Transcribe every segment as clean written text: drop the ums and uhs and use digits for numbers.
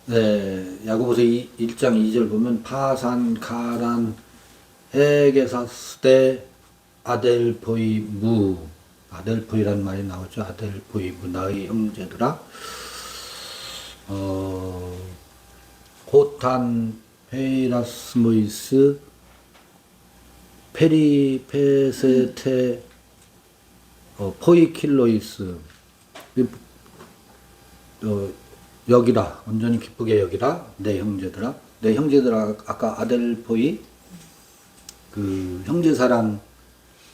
네, 야고보서 1장 2절 보면 파산 가란 에게사스데 아델포이 무 아델포이란 말이 나오죠. 아델포이 무 나의 형제들아 호탄 페이라스모이스 페리페세테 포이킬로이스 여기라 온전히 기쁘게 여기라 내 형제들아 내 형제들아 아까 아델포이 그 형제사랑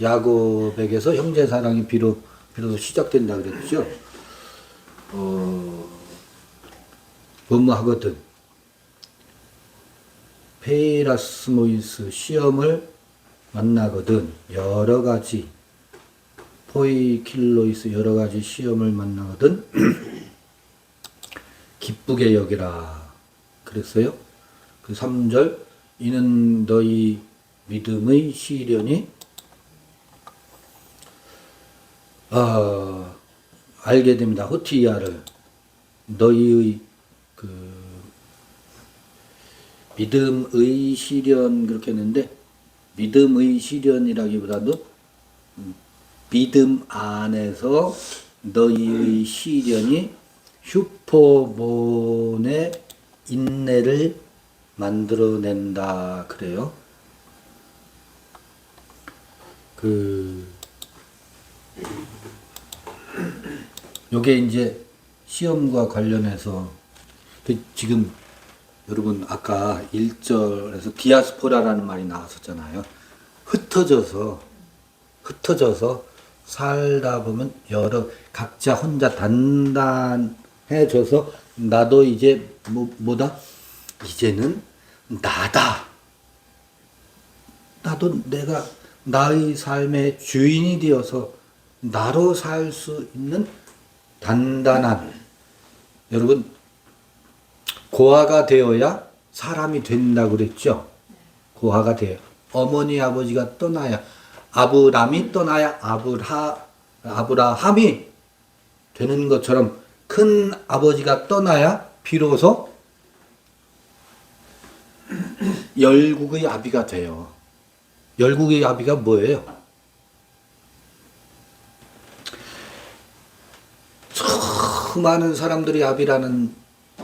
야곱에게서 형제사랑이 비로소 시작된다 그랬죠. 뭐하거든 페이라스모이스 시험을 만나거든 여러 가지 포이킬로이스 여러 가지 시험을 만나거든 기쁘게 여기라 그랬어요. 그 3절 이는 너희 믿음의 시련이 알게 됩니다. 호티야를 너희의 그 믿음의 시련 그렇게 했는데 믿음의 시련이라기보다도 믿음 안에서 너희의 시련이 슈퍼몬의 인내를 만들어낸다 그래요. 요게 이제 시험과 관련해서 지금 여러분 아까 1절에서 디아스포라라는 말이 나왔었잖아요. 흩어져서 살다 보면 각자 혼자 단단해져서 나도 이제 뭐다? 이제는 나다. 나도 내가 나의 삶의 주인이 되어서 나로 살 수 있는 단단한 여러분 고아가 되어야 사람이 된다고 그랬죠. 고아가 되어 어머니 아버지가 떠나야 아브람이 떠나야 아브라함이 되는 것처럼 큰 아버지가 떠나야 비로소 열국의 아비가 돼요. 열국의 아비가 뭐예요? 많은 사람들이 아비라는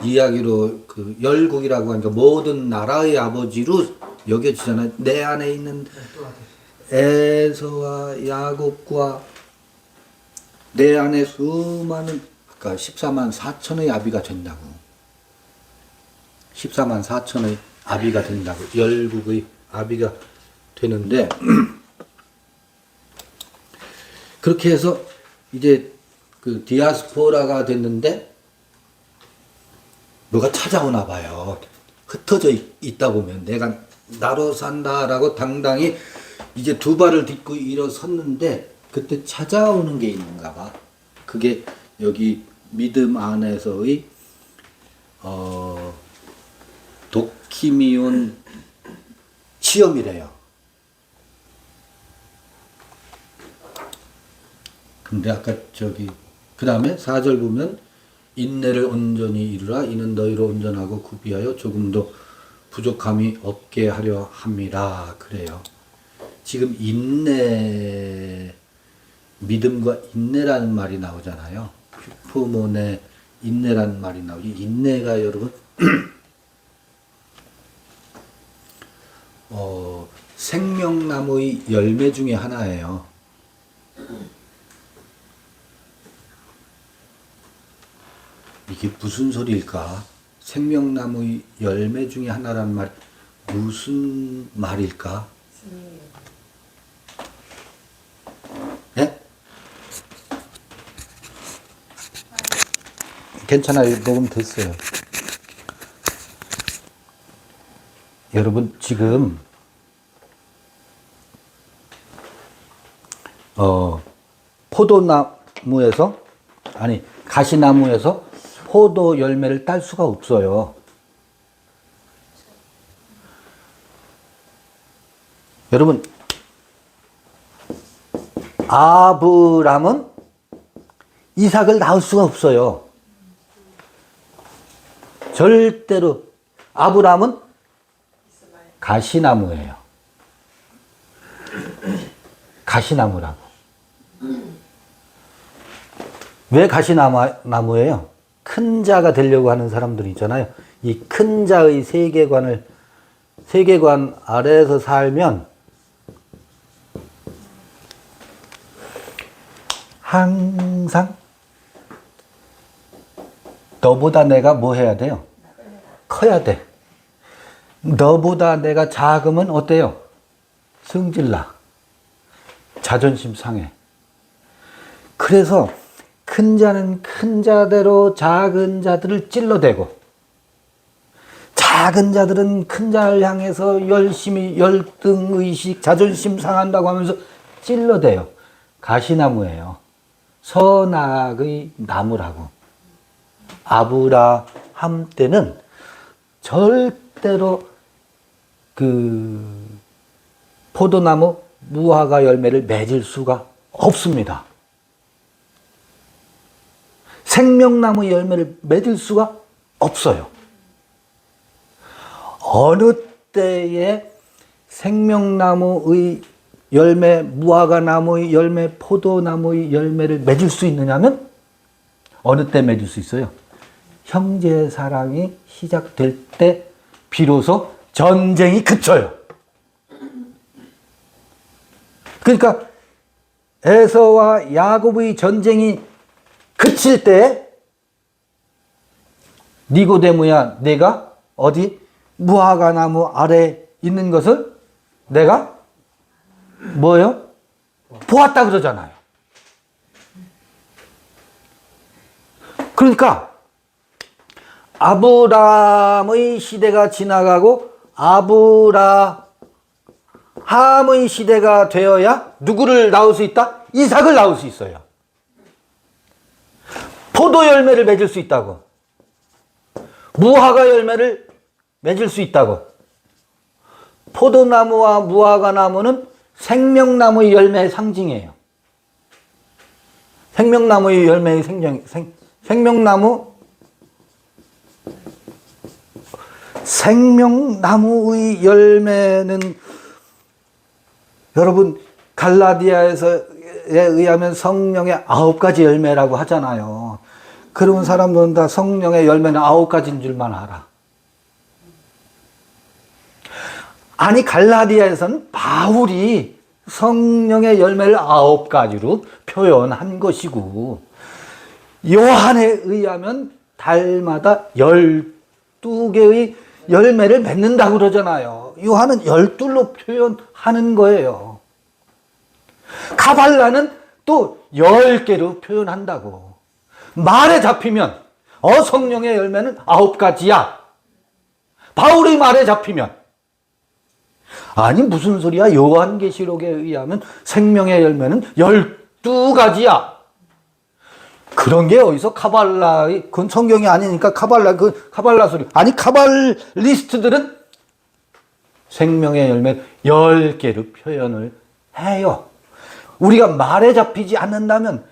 이야기로 그 열국이라고 하니까 모든 나라의 아버지로 여겨지잖아요. 내 안에 있는 에서와 야곱과 내 안에 수많은 아까 14만 4천의 아비가 된다고. 14만 4천의 아비가 된다고. 열국의 아비가 되는데 그렇게 해서 이제 그 디아스포라가 됐는데 뭐가 찾아오나 봐요. 흩어져 있다 보면 내가 나로 산다라고 당당히 이제 두 발을 딛고 일어섰는데 그때 찾아오는 게 있는가 봐. 그게 여기 믿음 안에서의 도키미온 시험이래요. 근데 아까 그 다음에 4절 보면 인내를 온전히 이루라 이는 너희로 온전하고 구비하여 조금도 부족함이 없게 하려 함이라 그래요. 지금 믿음과 인내라는 말이 나오잖아요. 슈퍼몬의 인내라는 말이 나오죠. 인내가 여러분 생명나무의 열매 중에 하나예요. 이게 무슨 소리일까? 생명나무의 열매 중에 하나란 말 무슨 말일까? 예? 괜찮아요. 녹음 됐어요. 여러분 지금 포도나무에서 가시나무에서 포도 열매를 딸 수가 없어요. 여러분 아브람은 이삭을 낳을 수가 없어요. 절대로. 아브라함은 가시나무예요. 가시나무라고. 왜 가시나무예요? 큰 자가 되려고 하는 사람들이 있잖아요. 이 큰 자의 세계관 아래에서 살면 항상 너보다 내가 뭐 해야 돼요? 커야 돼. 너보다 내가 작으면 어때요? 승질나. 자존심 상해. 그래서 큰 자는 큰 자대로 작은 자들을 찔러대고, 작은 자들은 큰 자를 향해서 열심히 열등의식, 자존심 상한다고 하면서 찔러대요. 가시나무예요. 선악의 나무라고. 아브라함 때는 절대로 포도나무 무화과 열매를 맺을 수가 없습니다. 생명나무 열매를 맺을 수가 없어요. 어느 때에 생명나무의 열매, 무화과나무의 열매, 포도나무의 열매를 맺을 수 있느냐면 어느 때 맺을 수 있어요? 형제 사랑이 시작될 때 비로소 전쟁이 그쳐요. 그러니까 에서와 야곱의 전쟁이 그칠 때 니고데모야, 내가 어디 무화과나무 아래 있는 것을 내가 뭐요? 보았다 그러잖아요. 그러니까 아브라함의 시대가 지나가고 아브라함의 시대가 되어야 누구를 낳을 수 있다? 이삭을 낳을 수 있어요. 포도 열매를 맺을 수 있다고. 무화과 열매를 맺을 수 있다고. 포도나무와 무화과나무는 생명나무의 열매의 상징이에요. 생명나무의 열매의 생명나무의 열매는 여러분 갈라디아에서에 의하면 성령의 9가지 열매라고 하잖아요. 그런 사람들은 다 성령의 열매는 9가지인 줄만 알아. 아니 갈라디아에서는 바울이 성령의 열매를 9가지로 표현한 것이고, 요한에 의하면 달마다 12개의 열매를 맺는다고 그러잖아요. 요한은 12로 표현하는 거예요. 가발라는 또 10개로 표현한다고. 말에 잡히면 성령의 열매는 9가지야. 바울의 말에 잡히면. 아니 무슨 소리야. 요한계시록에 의하면 생명의 열매는 12가지야. 그런 게 어디서 카발라의, 그건 성경이 아니니까 카발라 소리. 아니 카발리스트들은 생명의 열매 10개로 표현을 해요. 우리가 말에 잡히지 않는다면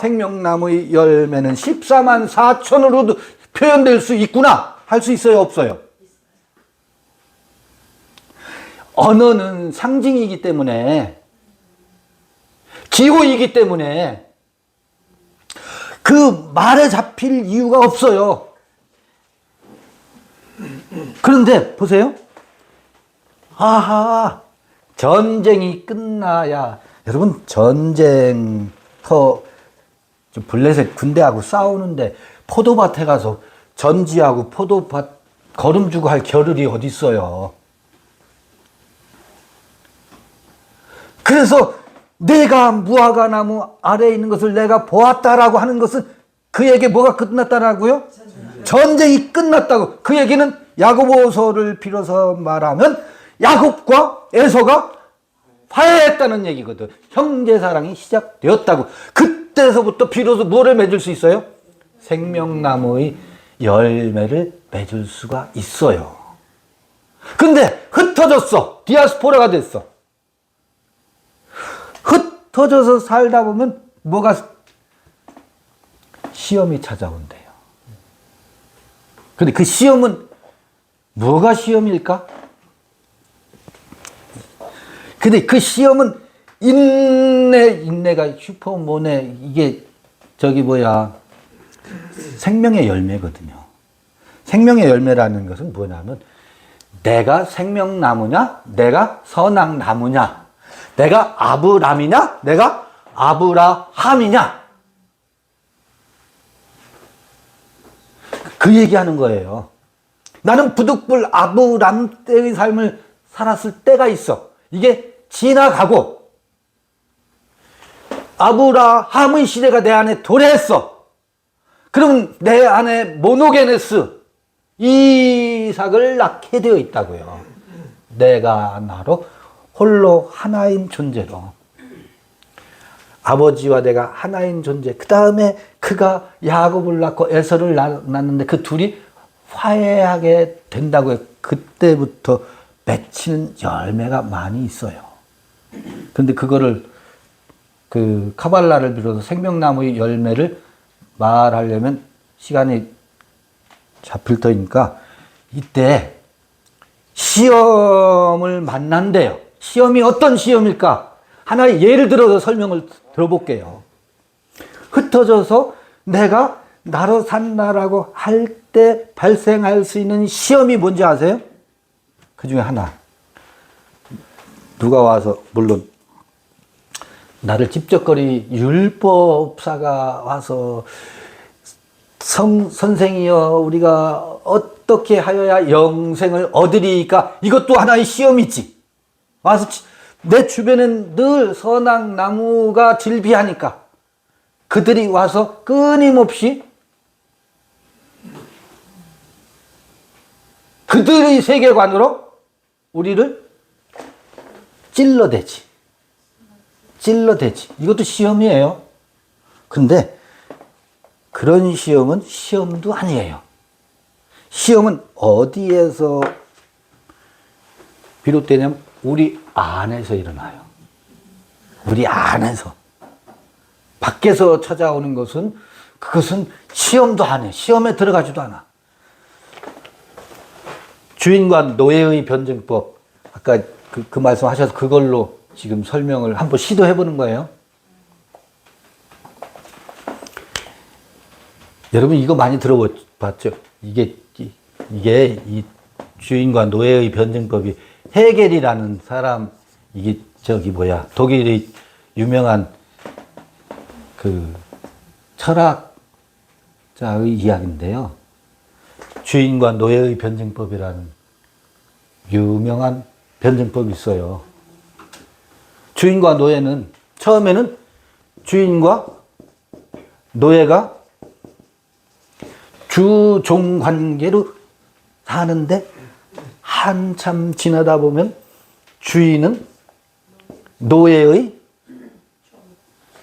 생명나무의 열매는 14만 4천으로도 표현될 수 있구나 할 수 있어요, 없어요? 언어는 상징이기 때문에, 기호이기 때문에 그 말에 잡힐 이유가 없어요. 그런데 보세요. 전쟁이 끝나야, 여러분 전쟁터 블레셋 군대하고 싸우는데 포도밭에 가서 전지하고 포도밭 거름주고 할 겨를이 어디 있어요. 그래서 내가 무화과나무 아래에 있는 것을 내가 보았다라고 하는 것은 그에게 뭐가 끝났다라고요? 전쟁이 끝났다고. 그 얘기는 야고보서를 빌어서 말하면 야곱과 에서가 화해했다는 얘기거든. 형제사랑이 시작되었다고. 그때서부터 비로소 뭐를 맺을 수 있어요? 생명나무의 열매를 맺을 수가 있어요. 근데 흩어졌어. 디아스포라가 됐어. 흩어져서 살다 보면 뭐가 시험이 찾아온대요. 근데 그 시험은 뭐가 시험일까? 근데 그 시험은 인내가 슈퍼모네, 이게 생명의 열매거든요. 생명의 열매라는 것은 뭐냐면, 내가 생명나무냐, 내가 선악나무냐, 내가 아브람이냐, 내가 아브라함이냐, 그 얘기하는 거예요. 나는 부득불 아브람 때의 삶을 살았을 때가 있어. 이게 지나가고, 아브라함의 시대가 내 안에 도래했어. 그럼 내 안에 모노게네스, 이삭을 낳게 되어 있다고요. 내가 나로 홀로 하나인 존재로. 아버지와 내가 하나인 존재. 그 다음에 그가 야곱을 낳고 에서를 낳았는데 그 둘이 화해하게 된다고요. 그때부터 맺히는 열매가 많이 있어요. 그런데 그거를 카발라를 비롯해서 생명나무의 열매를 말하려면 시간이 잡힐 터니까 이때 시험을 만난대요. 시험이 어떤 시험일까? 하나의 예를 들어서 설명을 들어볼게요. 흩어져서 내가 나로 산다라고 할 때 발생할 수 있는 시험이 뭔지 아세요? 그 중에 하나. 누가 와서, 물론 나를 찝쩍거리 율법사가 와서 선생이여 우리가 어떻게 하여야 영생을 얻으리까, 이것도 하나의 시험이지. 와서 내 주변엔 늘 선악나무가 질비하니까 그들이 와서 끊임없이 그들의 세계관으로 우리를 찔러대지. 이것도 시험이에요. 근데 그런 시험은 시험도 아니에요. 시험은 어디에서 비롯되냐면 우리 안에서 일어나요. 우리 안에서. 밖에서 찾아오는 것은, 그것은 시험도 안 해. 시험에 들어가지도 않아. 주인과 노예의 변증법, 아까 그 말씀 하셔서 그걸로 지금 설명을 한번 시도해 보는 거예요. 여러분 이거 많이 들어봤죠? 이게 이 주인과 노예의 변증법이 헤겔이라는 사람, 이게 독일의 유명한 철학자의 이야기인데요. 주인과 노예의 변증법이라는 유명한 변증법이 있어요. 주인과 노예는, 처음에는 주인과 노예가 주종 관계로 사는데 한참 지나다 보면 주인은 노예의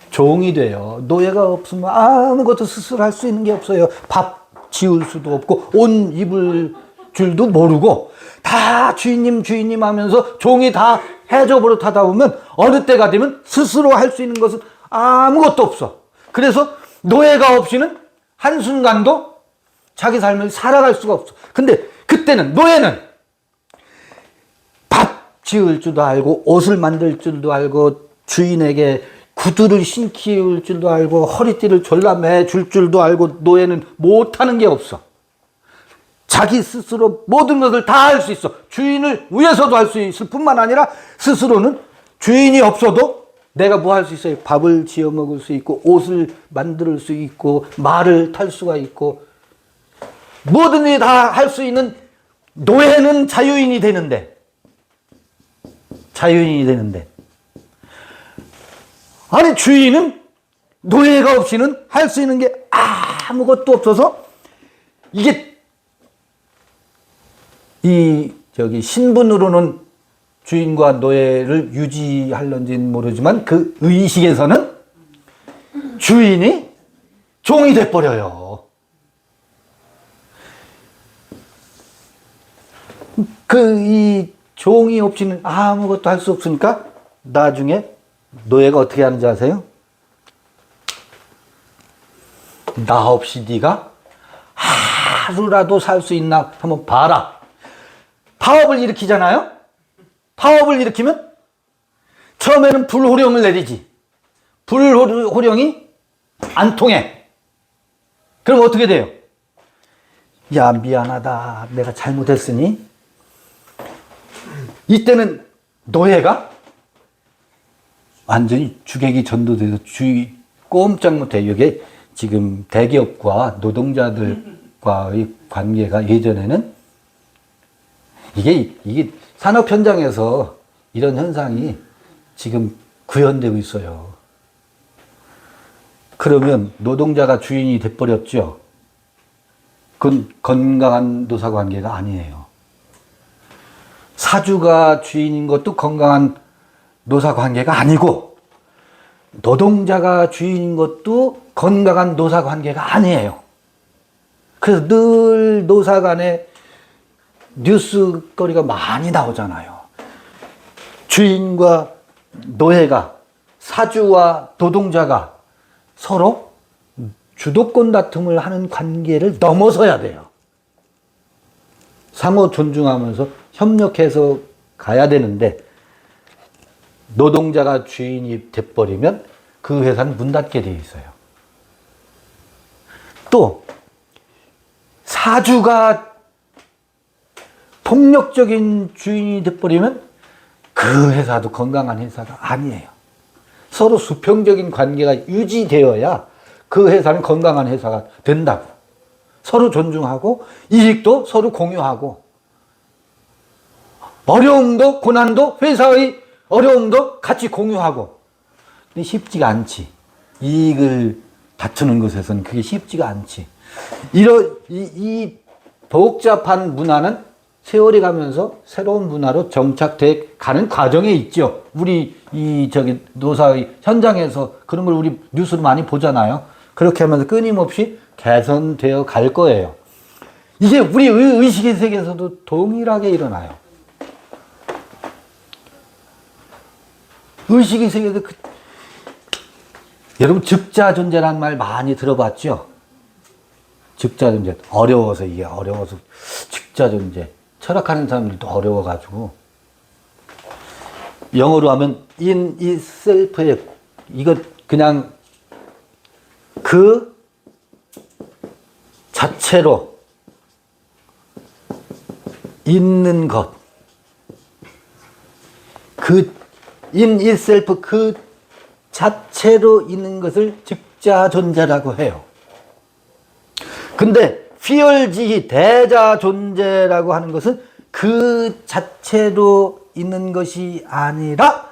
종이 돼요. 노예가 없으면 아무것도 스스로 할 수 있는 게 없어요. 밥 지을 수도 없고 옷 입을 줄도 모르고 다 주인님 하면서 종이 다 해줘 버릇하다 보면 어느 때가 되면 스스로 할 수 있는 것은 아무것도 없어. 그래서 노예가 없이는 한순간도 자기 삶을 살아갈 수가 없어. 근데 그때는 노예는 밥 지을 줄도 알고 옷을 만들 줄도 알고 주인에게 구두를 신기울 줄도 알고 허리띠를 졸라매 줄 줄도 알고, 노예는 못하는 게 없어. 자기 스스로 모든 것을 다 할 수 있어. 주인을 위해서도 할 수 있을 뿐만 아니라 스스로는 주인이 없어도 내가 뭐 할 수 있어요? 밥을 지어 먹을 수 있고 옷을 만들 수 있고 말을 탈 수가 있고 모든 일이 다 할 수 있는 노예는 자유인이 되는데 아니 주인은 노예가 없이는 할 수 있는 게 아무것도 없어서 이게 신분으로는 주인과 노예를 유지하려는지는 모르지만 그 의식에서는 주인이 종이 돼버려요. 이 종이 없이는 아무것도 할 수 없으니까 나중에 노예가 어떻게 하는지 아세요? 나 없이 네가 하루라도 살 수 있나 한번 봐라. 파업을 일으키잖아요. 파업을 일으키면 처음에는 불호령을 내리지. 불호령이 안 통해. 그럼 어떻게 돼요? 야, 미안하다. 내가 잘못했으니. 이때는 노예가 완전히 주객이 전도돼서 꼼짝 못해. 이게 지금 대기업과 노동자들과의 관계가 예전에는 이게 산업 현장에서 이런 현상이 지금 구현되고 있어요. 그러면 노동자가 주인이 돼버렸죠. 그건 건강한 노사 관계가 아니에요. 사주가 주인인 것도 건강한 노사 관계가 아니고, 노동자가 주인인 것도 건강한 노사 관계가 아니에요. 그래서 늘 노사 간에 뉴스거리가 많이 나오잖아요. 주인과 노예가, 사주와 노동자가 서로 주도권 다툼을 하는 관계를 넘어서야 돼요. 상호 존중하면서 협력해서 가야 되는데, 노동자가 주인이 돼버리면 그 회사는 문 닫게 돼 있어요. 또 사주가 폭력적인 주인이 돼버리면 그 회사도 건강한 회사가 아니에요. 서로 수평적인 관계가 유지되어야 그 회사는 건강한 회사가 된다고. 서로 존중하고 이익도 서로 공유하고, 어려움도 고난도, 회사의 어려움도 같이 공유하고. 근데 쉽지가 않지. 이익을 다투는 것에서는 그게 쉽지가 않지. 이 복잡한 문화는 세월이 가면서 새로운 문화로 정착돼 가는 과정에 있죠. 우리 노사의 현장에서 그런 걸 우리 뉴스로 많이 보잖아요. 그렇게 하면서 끊임없이 개선되어 갈 거예요. 이게 우리 의식의 세계에서도 동일하게 일어나요. 의식의 세계도 여러분 즉자존재라는 말 많이 들어봤죠? 즉자존재. 어려워서 즉자존재. 철학하는 사람들도 어려워가지고. 영어로 하면 in itself의, 이거 그냥 그 자체로 있는 것. in itself, 그 자체로 있는 것을 즉자존재라고 해요. 근데 피얼지히 대자존재라고 하는 것은 그 자체로 있는 것이 아니라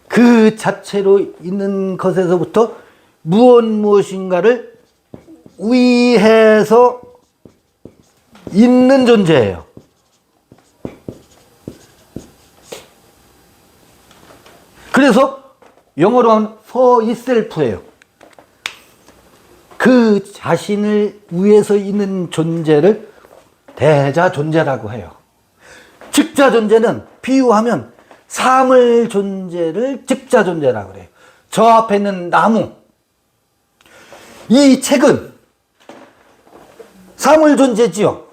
그 자체로 있는 것에서부터 무엇인가를 위해서 있는 존재예요. 그래서 영어로 하면 for itself예요. 그 자신을 위해서 있는 존재를 대자존재라고 해요. 즉자존재는 비유하면 사물 존재를 즉자존재라고 그래요. 저 앞에 있는 나무. 이 책은 사물 존재지요.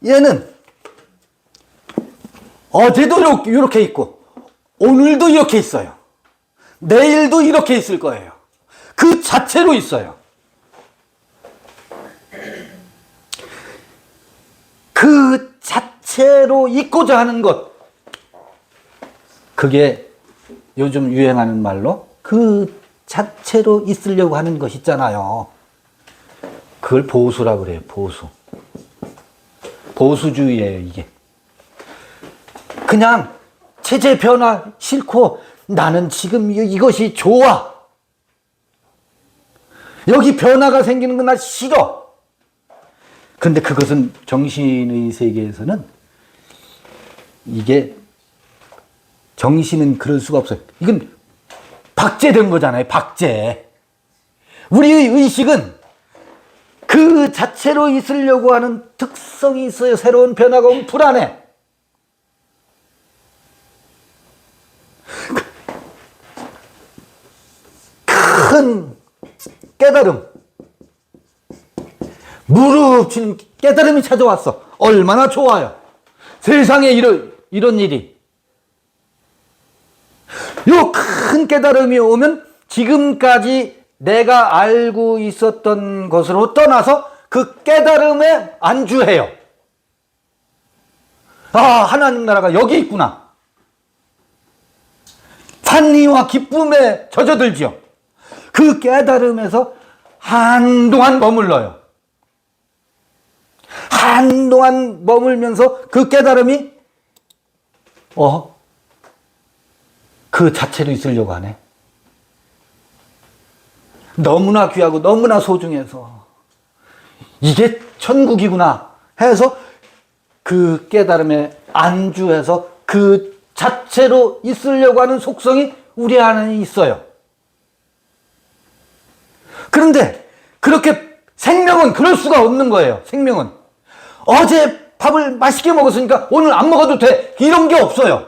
얘는 어제도 이렇게 있고 오늘도 이렇게 있어요. 내일도 이렇게 있을 거예요. 그 자체로 있어요. 그 자체로 있고자 하는 것. 그게 요즘 유행하는 말로 그 자체로 있으려고 하는 것 있잖아요. 그걸 보수라고 그래요. 보수. 보수주의예요, 이게. 그냥 체제 변화 싫고 나는 지금 이것이 좋아. 여기 변화가 생기는 건 나 싫어. 근데 그것은 정신의 세계에서는 이게 정신은 그럴 수가 없어요. 이건 박제된 거잖아요. 박제. 우리의 의식은 그 자체로 있으려고 하는 특성이 있어요. 새로운 변화가 오면 불안해. 큰 깨달음. 무릎 치는 깨달음이 찾아왔어. 얼마나 좋아요. 세상에 이런 일이. 요 큰 깨달음이 오면 지금까지 내가 알고 있었던 것으로 떠나서 그 깨달음에 안주해요. 아, 하나님 나라가 여기 있구나. 찬미와 기쁨에 젖어들지요. 그 깨달음에서 한동안 머물러요. 한동안 머물면서 그 깨달음이 그 자체로 있으려고 하네. 너무나 귀하고 너무나 소중해서 이게 천국이구나 해서 그 깨달음에 안주해서 그 자체로 있으려고 하는 속성이 우리 안에 있어요. 그런데 그렇게 생명은 그럴 수가 없는 거예요. 생명은 어제 밥을 맛있게 먹었으니까 오늘 안 먹어도 돼, 이런 게 없어요.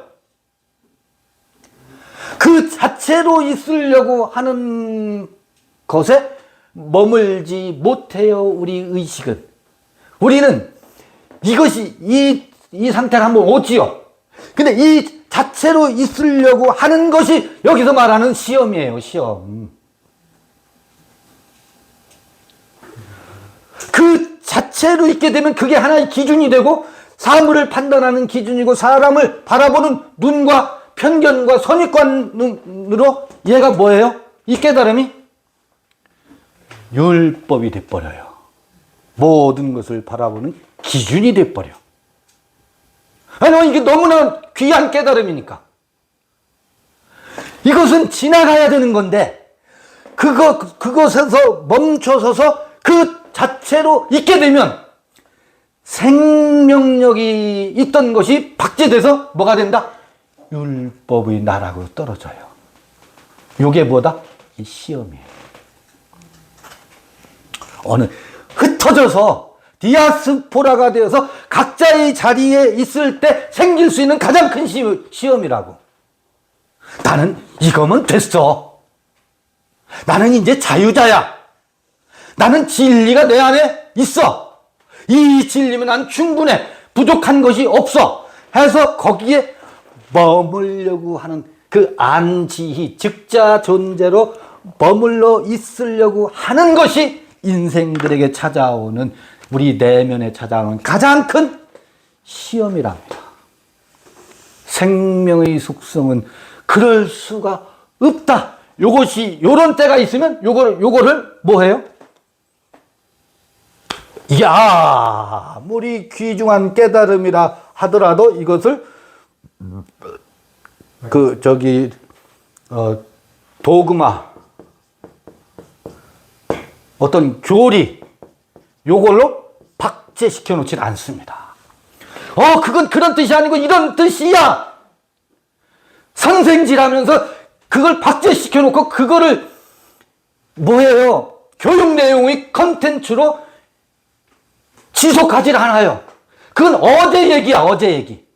그 자체로 있으려고 하는 것에 머물지 못해요. 우리 의식은. 우리는 이것이 이 상태가 한번 오지요. 근데 이 자체로 있으려고 하는 것이 여기서 말하는 시험이에요. 시험. 그 자체로 있게 되면 그게 하나의 기준이 되고 사물을 판단하는 기준이고 사람을 바라보는 눈과 편견과 선입관으로 얘가 뭐예요? 이 깨달음이 율법이 돼버려요. 모든 것을 바라보는 기준이 돼버려. 아니, 이게 너무나 귀한 깨달음이니까. 이것은 지나가야 되는 건데 그것에서 멈춰서서 그 자체로 있게 되면 생명력이 있던 것이 박제돼서 뭐가 된다? 율법의 나락으로 떨어져요. 이게 뭐다? 이 시험이에요. 흩어져서 디아스포라가 되어서 각자의 자리에 있을 때 생길 수 있는 가장 큰 시험이라고. 나는 이거면 됐어. 나는 이제 자유자야. 나는 진리가 내 안에 있어. 이 진리면 난 충분해. 부족한 것이 없어. 해서 거기에 머물려고 하는 그 안지희, 즉자 존재로 머물러 있으려고 하는 것이 인생들에게 찾아오는, 우리 내면에 찾아오는 가장 큰 시험이랍니다. 생명의 속성은 그럴 수가 없다. 요것이, 요런 때가 있으면 요거를 뭐 해요? 이게 아무리 귀중한 깨달음이라 하더라도 이것을 도그마, 어떤 교리, 요걸로 박제시켜 놓진 않습니다. 그건 그런 뜻이 아니고 이런 뜻이야. 선생질하면서 그걸 박제시켜 놓고 그거를 뭐예요? 교육 내용의 컨텐츠로 지속하지 않아요. 그건 어제 얘기야, 어제 얘기.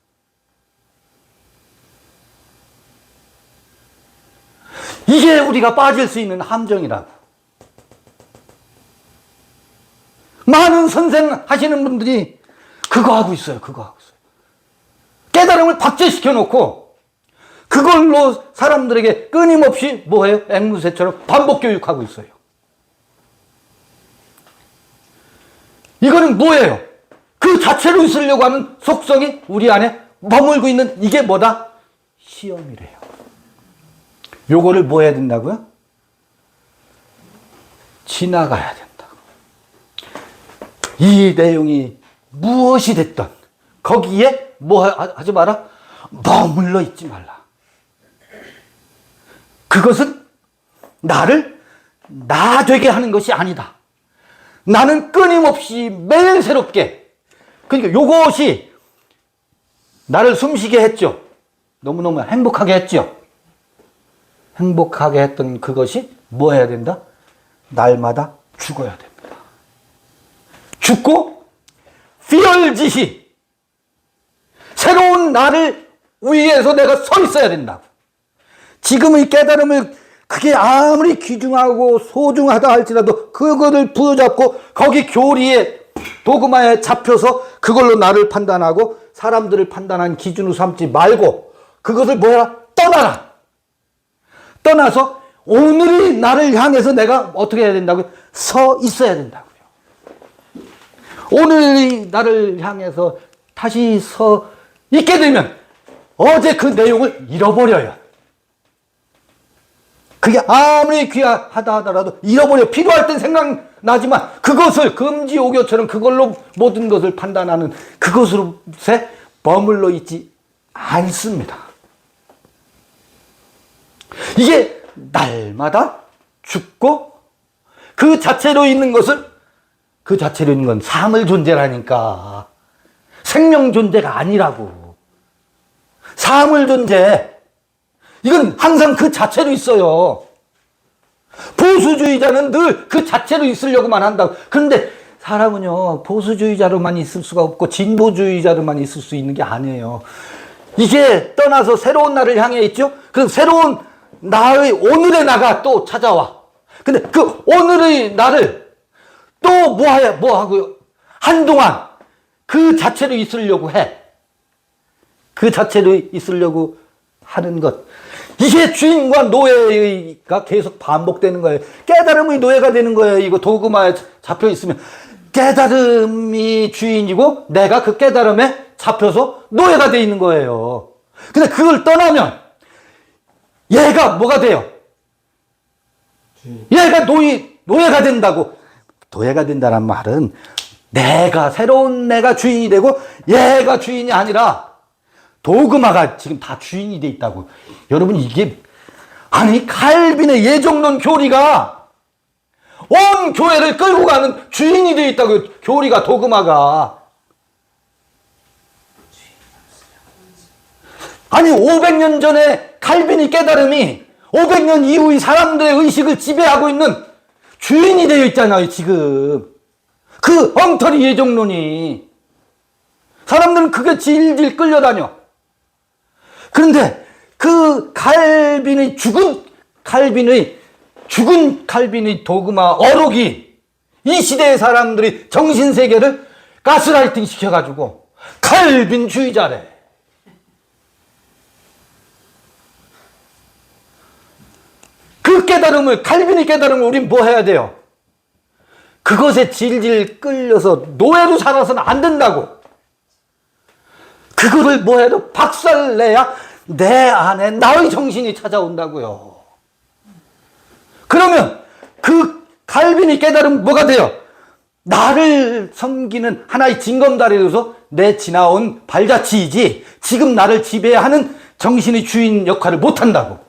이게 우리가 빠질 수 있는 함정이라고. 많은 선생 하시는 분들이 그거 하고 있어요. 깨달음을 박제시켜 놓고 그걸로 사람들에게 끊임없이 뭐해요? 앵무새처럼 반복 교육하고 있어요. 이거는 뭐예요? 그 자체로 있으려고 하는 속성이 우리 안에 머물고 있는 이게 뭐다? 시험이래요. 요거를 뭐 해야 된다고요? 지나가야 된다고. 이 내용이 무엇이 됐든 거기에 뭐 하지 마라? 머물러 있지 말라. 그것은 나를 나 되게 하는 것이 아니다. 나는 끊임없이 매일 새롭게. 그러니까 요것이 나를 숨쉬게 했죠. 너무너무 행복하게 했죠. 행복하게 했던 그것이 뭐 해야 된다? 날마다 죽어야 됩니다. 죽고 피얼지히 새로운 나를 위해서 내가 서 있어야 된다고. 지금의 깨달음을 그게 아무리 귀중하고 소중하다 할지라도 그거를 부여잡고 거기 교리에 도그마에 잡혀서 그걸로 나를 판단하고 사람들을 판단한 기준으로 삼지 말고 그것을 뭐야? 떠나라. 떠나서 오늘의 나를 향해서 내가 어떻게 해야 된다고요? 서 있어야 된다고요. 오늘의 나를 향해서 다시 서 있게 되면 어제 그 내용을 잃어버려요. 그게 아무리 귀하다 하더라도 잃어버려. 필요할 땐 생각나지만 그것을 금지오교처럼 그걸로 모든 것을 판단하는 그것으로서 머물러 있지 않습니다. 이게 날마다 죽고 그 자체로 있는 것을 그 자체로 있는 건 사물 존재라니까 생명 존재가 아니라고. 사물 존재 이건 항상 그 자체로 있어요. 보수주의자는 늘 그 자체로 있으려고만 한다고. 그런데 사람은요 보수주의자로만 있을 수가 없고 진보주의자로만 있을 수 있는 게 아니에요. 이게 떠나서 새로운 나를 향해 있죠. 그 새로운 나의 오늘의 나가 또 찾아와. 근데 그 오늘의 나를 또 뭐 하고요? 한동안 그 자체로 있으려고 해. 그 자체로 있으려고 하는 것. 이게 주인과 노예가 계속 반복되는 거예요. 깨달음의 노예가 되는 거예요. 이거 도그마에 잡혀 있으면 깨달음이 주인이고 내가 그 깨달음에 잡혀서 노예가 돼 있는 거예요. 근데 그걸 떠나면 얘가 뭐가 돼요? 얘가 노예가 된다고. 노예가 된다는 말은 내가 새로운 내가 주인이 되고 얘가 주인이 아니라 도그마가 지금 다 주인이 돼 있다고. 여러분 이게 아니 칼빈의 예정론 교리가 온 교회를 끌고 가는 주인이 돼 있다고. 교리가 도그마가 아니 500년 전에 칼빈의 깨달음이 500년 이후의 사람들의 의식을 지배하고 있는 주인이 되어 있잖아요. 지금 그 엉터리 예정론이 사람들은 그게 질질 끌려다녀. 그런데 그 죽은 칼빈의 도그마 어록이 이 시대의 사람들이 정신세계를 가스라이팅 시켜가지고 칼빈주의자래. 그 깨달음을, 칼빈의 깨달음을 우린 뭐 해야 돼요? 그것에 질질 끌려서 노예로 살아서는 안 된다고. 그거를 뭐 해도 박살내야 내 안에 나의 정신이 찾아온다고요. 그러면 그 칼빈의 깨달음 뭐가 돼요? 나를 섬기는 하나의 징검다리로서 내 지나온 발자취이지 지금 나를 지배하는 정신의 주인 역할을 못한다고.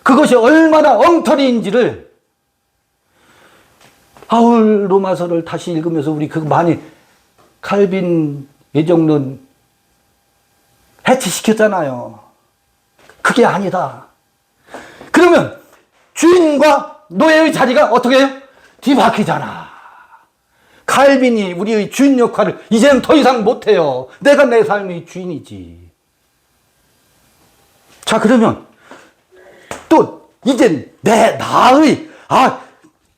그것이 얼마나 엉터리인지를 바울 로마서를 다시 읽으면서 우리 그거 많이 칼빈 예정론 해체시켰잖아요. 그게 아니다. 그러면 주인과 노예의 자리가 어떻게 해요? 뒤바뀌잖아. 칼빈이 우리의 주인 역할을 이제는 더 이상 못해요. 내가 내 삶의 주인이지. 자, 그러면 또 이제 나의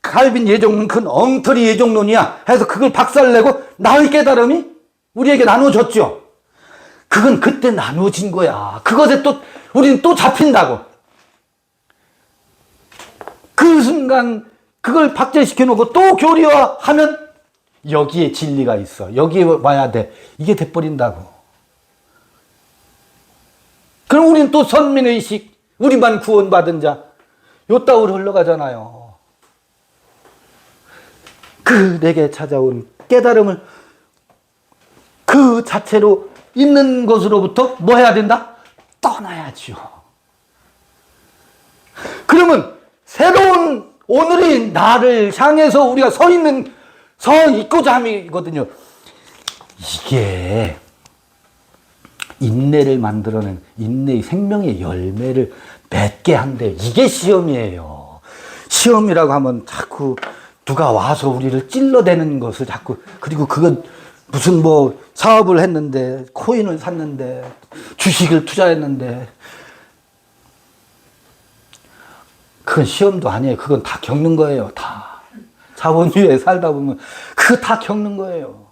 칼빈 예정론 그건 엉터리 예정론이야 해서 그걸 박살내고 나의 깨달음이 우리에게 나눠졌죠. 그건 그때 나눠진 거야. 그것에 또 우리는 또 잡힌다고. 그 순간 그걸 박제시켜 놓고 또 교리화하면 여기에 진리가 있어. 여기에 와야 돼. 이게 돼버린다고. 그럼 우리는 또 선민의식, 우리만 구원받은 자, 요따위로 흘러가잖아요. 그 내게 찾아온 깨달음을 그 자체로 있는 것으로부터 뭐 해야 된다? 떠나야죠. 그러면 새로운 오늘의 나를 향해서 우리가 서 있고자 함이거든요. 이게 인내를 만들어낸 인내의 생명의 열매를 맺게 한대. 이게 시험이에요. 시험이라고 하면 자꾸 누가 와서 우리를 찔러대는 것을 자꾸, 그리고 그건 무슨 뭐 사업을 했는데, 코인을 샀는데, 주식을 투자했는데, 그건 시험도 아니에요. 그건 다 겪는 거예요. 다. 자본주의에 살다 보면 그거 다 겪는 거예요.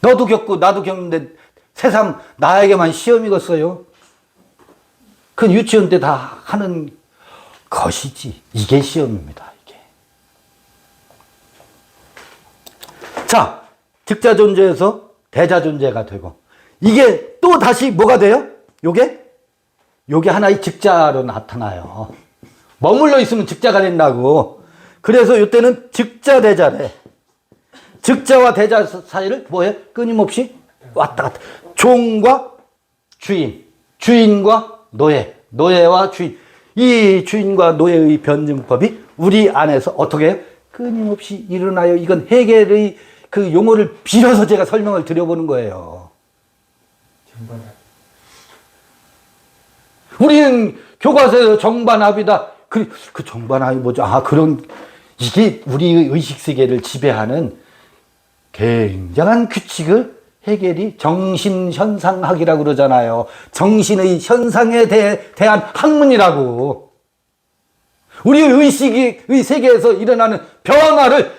너도 겪고 나도 겪는데 세상 나에게만 시험이겠어요? 그건 유치원 때 다 하는 것이지. 이게 시험입니다. 이게. 자, 즉자 존재에서 대자 존재가 되고 이게 또 다시 뭐가 돼요? 요게 하나의 즉자로 나타나요. 머물러 있으면 즉자가 된다고. 그래서 이때는 즉자 대자래. 즉자와 대자 사이를 뭐해? 끊임없이 왔다 갔다. 종과 주인, 주인과 노예, 노예와 주인. 이 주인과 노예의 변증법이 우리 안에서 어떻게 해요? 끊임없이 일어나요. 이건 해겔의 그 용어를 빌어서 제가 설명을 드려보는 거예요. 우리는 교과서에서 정반합이다. 그 정반합이 뭐죠? 아, 그런, 이게 우리의 의식세계를 지배하는 굉장한 규칙을 해겔이 정신현상학이라고 그러잖아요. 정신의 현상에 대한 학문이라고. 우리의 의식의 세계에서 일어나는 변화를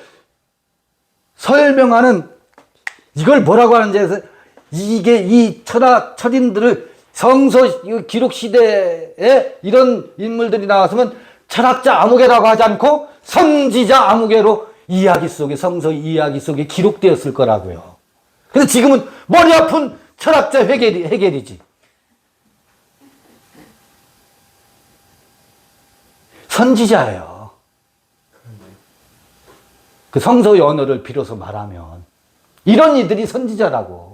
설명하는, 이걸 뭐라고 하는지 해서, 이게 이 철인들을 성서 기록 시대에 이런 인물들이 나왔으면 철학자 아무개라고 하지 않고 선지자 아무개로 이야기 속에, 성서 이야기 속에 기록되었을 거라고요. 근데 지금은 머리 아픈 철학자 해겔이지. 선지자예요. 그 성서의 언어를 빌어서 말하면 이런 이들이 선지자라고.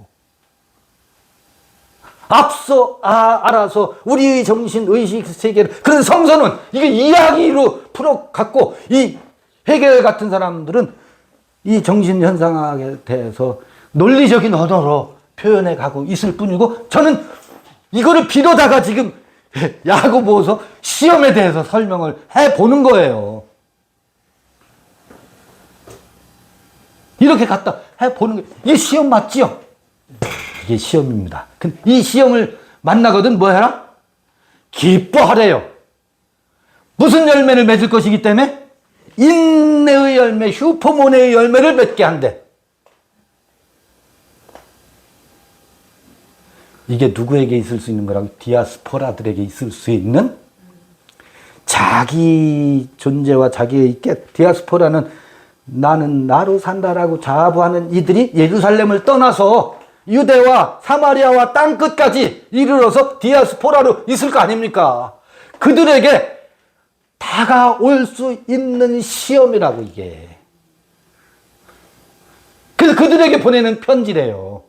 앞서 알아서 우리의 정신, 의식 세계를, 그런 성서는 이게 이야기로 풀어갖고, 이 해겔 같은 사람들은 이 정신현상학에 대해서 논리적인 언어로 표현해 가고 있을 뿐이고, 저는 이거를 빌어다가 지금 야고보서 시험에 대해서 설명을 해보는 거예요. 이렇게 갖다 해보는 게, 이게 시험 맞지요? 이게 시험입니다. 이 시험을 만나거든 뭐 해라? 기뻐하래요. 무슨 열매를 맺을 것이기 때문에? 인내의 열매, 슈퍼모네의 열매를 맺게 한대. 이게 누구에게 있을 수 있는 거라고? 디아스포라들에게 있을 수 있는 자기 존재와 자기의 디아스포라는 나는 나로 산다라고 자부하는 이들이 예루살렘을 떠나서 유대와 사마리아와 땅끝까지 이르러서 디아스포라로 있을 거 아닙니까? 그들에게 다가올 수 있는 시험이라고 이게. 그래서 그들에게 보내는 편지래요.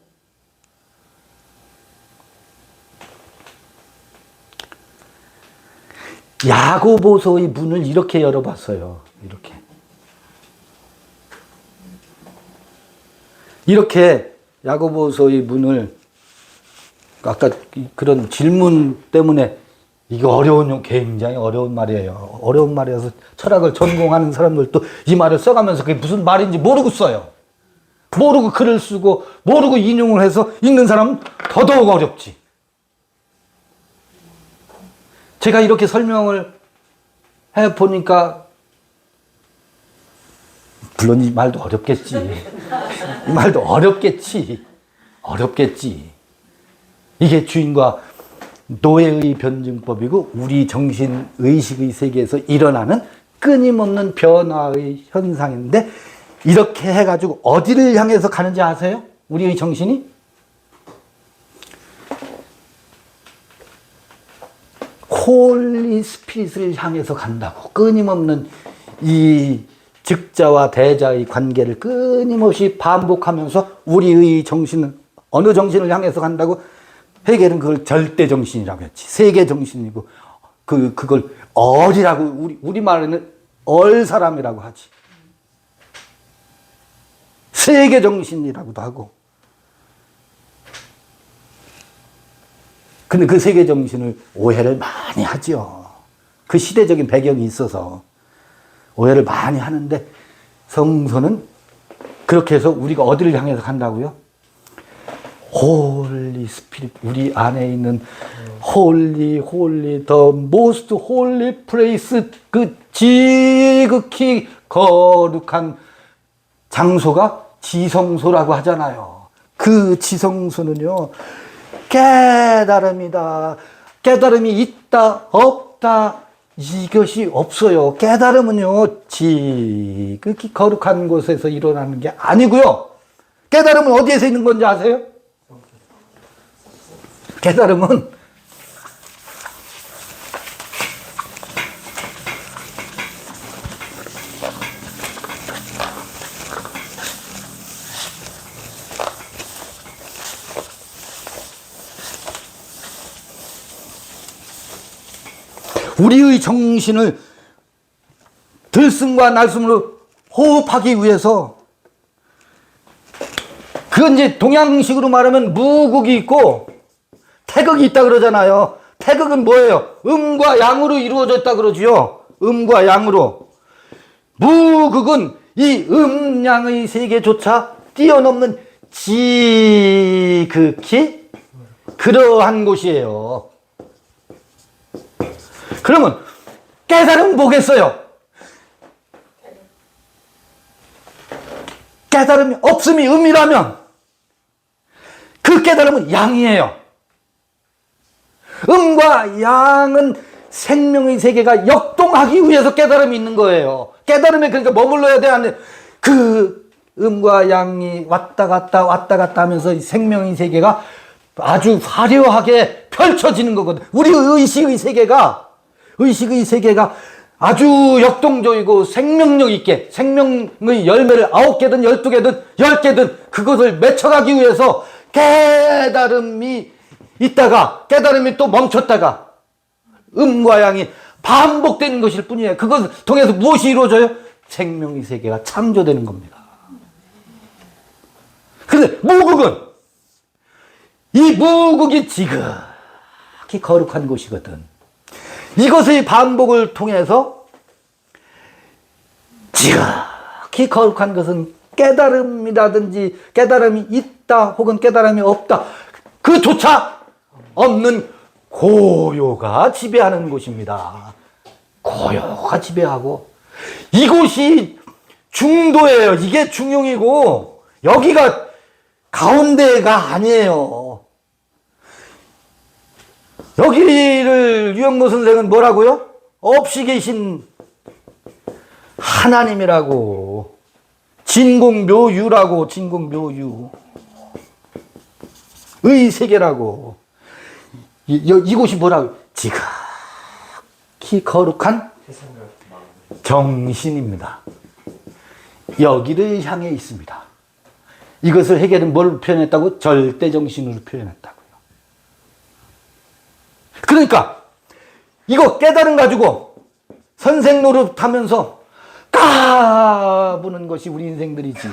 야고보서의 문을 이렇게 열어봤어요. 이렇게 야고보서의 문을, 아까 그런 질문 때문에, 이거 굉장히 어려운 말이에요. 어려운 말이어서 철학을 전공하는 사람들도 이 말을 써가면서 그게 무슨 말인지 모르고 써요. 모르고 글을 쓰고 모르고 인용을 해서 읽는 사람은 더더욱 어렵지. 제가 이렇게 설명을 해보니까, 물론 이 말도 어렵겠지. 이 말도 어렵겠지. 이게 주인과 노예의 변증법이고 우리 정신 의식의 세계에서 일어나는 끊임없는 변화의 현상인데, 이렇게 해가지고 어디를 향해서 가는지 아세요? 우리의 정신이? 홀리 스피릿을 향해서 간다고. 끊임없는 이 즉자와 대자의 관계를 끊임없이 반복하면서 우리의 정신은 어느 정신을 향해서 간다고? 해겔은 그걸 절대 정신이라고 했지. 세계 정신이고, 그걸 얼이라고, 우리 말에는 얼 사람이라고 하지. 세계 정신이라고도 하고. 근데 그 세계 정신을 오해를 많이 하죠. 그 시대적인 배경이 있어서 오해를 많이 하는데, 성서는 그렇게 해서 우리가 어디를 향해서 간다고요? 홀리 스피릿, 우리 안에 있는 홀리 the most holy place, 그 지극히 거룩한 장소가 지성소라고 하잖아요. 그 지성소는요, 깨달음이다. 깨달음이 있다, 없다, 이것이 없어요. 깨달음은요, 지극히 거룩한 곳에서 일어나는 게 아니고요. 깨달음은 어디에서 있는 건지 아세요? 깨달음은 우리의 정신을 들숨과 날숨으로 호흡하기 위해서, 그건 이제 동양식으로 말하면 무극이 있고 태극이 있다 그러잖아요. 태극은 뭐예요? 음과 양으로 이루어졌다 그러지요. 음과 양으로. 무극은 이 음양의 세계조차 뛰어넘는 지극히 그러한 곳이에요. 그러면 깨달음 뭐겠어요? 깨달음이 없음이 음이라면 그 깨달음은 양이에요. 음과 양은 생명의 세계가 역동하기 위해서 깨달음이 있는 거예요. 깨달음에 그러니까 머물러야 돼, 안 돼? 그 음과 양이 왔다 갔다 하면서 생명의 세계가 아주 화려하게 펼쳐지는 거거든. 우리 의식의 세계가 아주 역동적이고 생명력 있게, 생명의 열매를 9개든 12개든 10개든 그것을 맺혀가기 위해서 깨달음이 있다가 깨달음이 또 멈췄다가 음과 양이 반복되는 것일 뿐이에요. 그것을 통해서 무엇이 이루어져요? 생명의 세계가 창조되는 겁니다. 그런데 무극은, 이 무극이 지극히 거룩한 곳이거든. 이것의 반복을 통해서 지극히 거룩한 것은 깨달음이라든지 깨달음이 있다 혹은 깨달음이 없다, 그조차 없는 고요가 지배하는 곳입니다. 고요가 지배하고, 이곳이 중도예요. 이게 중용이고 여기가 가운데가 아니에요. 여기를 유영모 선생은 뭐라고요? 없이 계신 하나님이라고, 진공묘유라고, 진공묘유 의 세계라고. 이곳이 뭐라고? 지극히 거룩한 정신입니다. 여기를 향해 있습니다. 이것을 해결은 뭘 표현했다고? 절대정신으로 표현했다고요. 그러니까 이거 깨달음 가지고 선생 노릇하면서 까부는 것이 우리 인생들이지.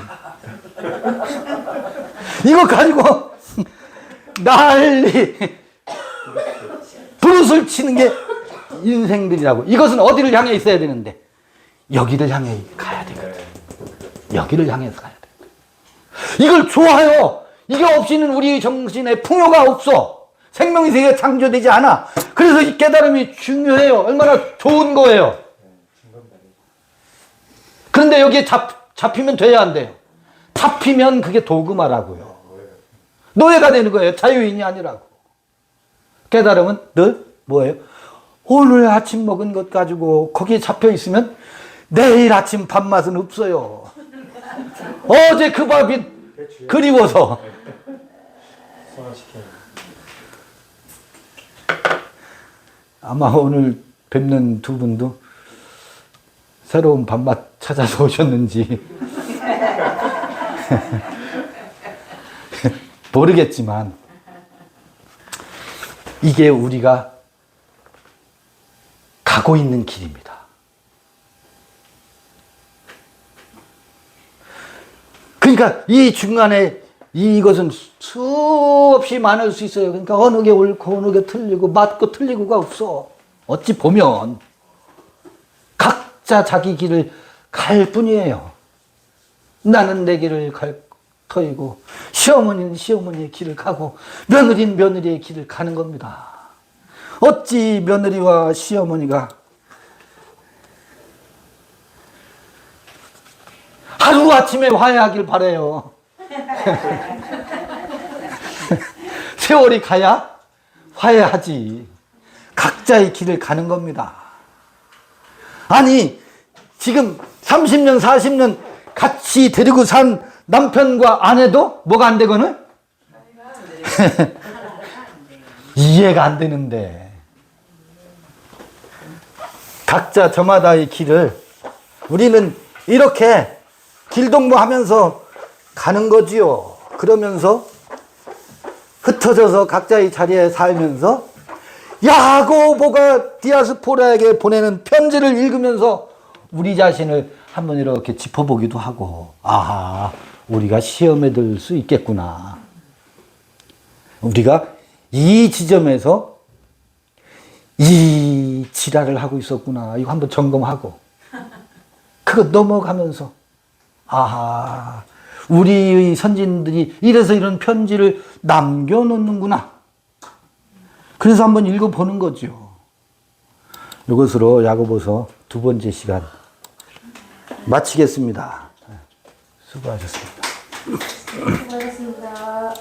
이거 가지고 난리 부르스를 치는 게 인생들이라고. 이것은 어디를 향해 있어야 되는데 여기를 향해 가야 되거든. 여기를 향해서 가야 돼. 이걸 좋아요. 이게 없이는 우리 정신에 풍요가 없어. 생명의 세계가 창조되지 않아. 그래서 이 깨달음이 중요해요. 얼마나 좋은 거예요. 그런데 여기에 잡히면 돼야 안 돼요. 잡히면 그게 도그마라고요. 노예가 되는 거예요. 자유인이 아니라고. 깨달음은 늘 뭐예요? 오늘 아침 먹은 것 가지고 거기에 잡혀 있으면 내일 아침 밥맛은 없어요. 어제 그 밥이 그리워서. 아마 오늘 뵙는 두 분도 새로운 밥맛 찾아서 오셨는지 모르겠지만 이게 우리가 가고 있는 길입니다. 그러니까 이 중간에 이것은 수없이 많을 수 있어요. 그러니까 어느 게 옳고 어느 게 틀리고 맞고 틀리고가 없어. 어찌 보면 각자 자기 길을 갈 뿐이에요. 나는 내 길을 터이고 시어머니는 시어머니의 길을 가고 며느리는 며느리의 길을 가는 겁니다. 어찌 며느리와 시어머니가 하루아침에 화해하길 바라요. 세월이 가야 화해하지. 각자의 길을 가는 겁니다. 아니 지금 30년 40년 같이 데리고 산 남편과 아내도 뭐가 안 되거든? 이해가 안 되는데 각자 저마다의 길을 우리는 이렇게 길동무하면서 가는 거지요. 그러면서 흩어져서 각자의 자리에 살면서 야고보가 디아스포라에게 보내는 편지를 읽으면서 우리 자신을 한번 이렇게 짚어보기도 하고, 아하, 우리가 시험에 들 수 있겠구나. 우리가 이 지점에서 이 지랄을 하고 있었구나. 이거 한번 점검하고, 그거 넘어가면서, 아하, 우리의 선진들이 이래서 이런 편지를 남겨놓는구나. 그래서 한번 읽어보는 거죠. 이것으로 야고보서 2번째 시간 마치겠습니다. 수고하셨습니다. 수고하셨습니다.